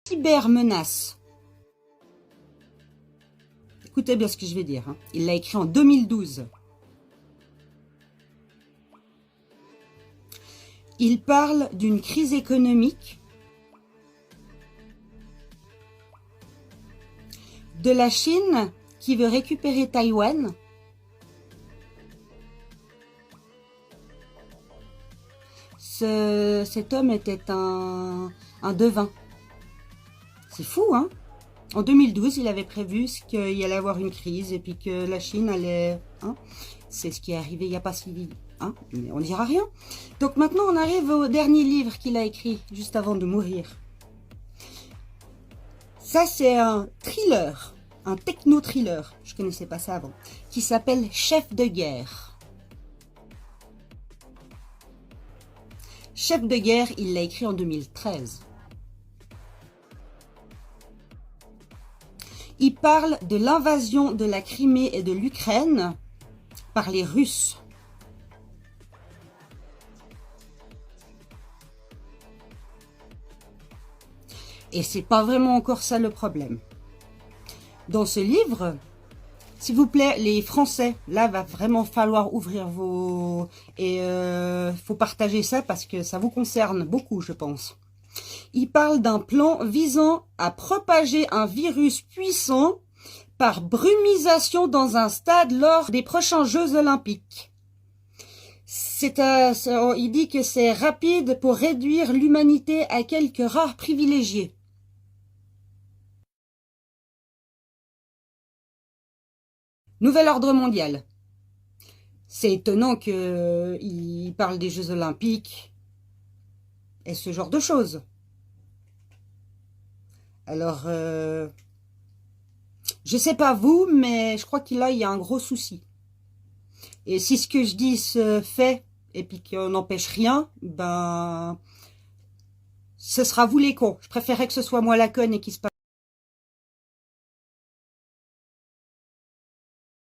cybermenace. Écoutez bien ce que je vais dire. Il l'a écrit en 2012. Il parle d'une crise économique, de la Chine qui veut récupérer Taïwan, cet homme était un devin. C'est fou, hein? En 2012, il avait prévu qu'il y allait avoir une crise et puis que la Chine allait... C'est ce qui est arrivé il n'y a pas si... mais on ne dira rien. Donc maintenant, on arrive au dernier livre qu'il a écrit, juste avant de mourir. Ça, c'est un thriller, un techno-thriller, je ne connaissais pas ça avant, qui s'appelle Chef de guerre. Chef de guerre, il l'a écrit en 2013. Il parle de l'invasion de la Crimée et de l'Ukraine par les Russes. Et c'est pas vraiment encore ça le problème. Dans ce livre, s'il vous plaît, les Français, là, va vraiment falloir ouvrir vos... Et faut partager ça parce que ça vous concerne beaucoup, je pense. Il parle d'un plan visant à propager un virus puissant par brumisation dans un stade lors des prochains Jeux Olympiques. Il dit que c'est rapide pour réduire l'humanité à quelques rares privilégiés. Nouvel ordre mondial. C'est étonnant qu'il parle des Jeux Olympiques et ce genre de choses. Alors, je sais pas vous, mais je crois qu'il y a un gros souci. Et si ce que je dis se fait, et puis qu'on n'empêche rien, ben, ce sera vous les cons. Je préférerais que ce soit moi la conne et qu'il se passe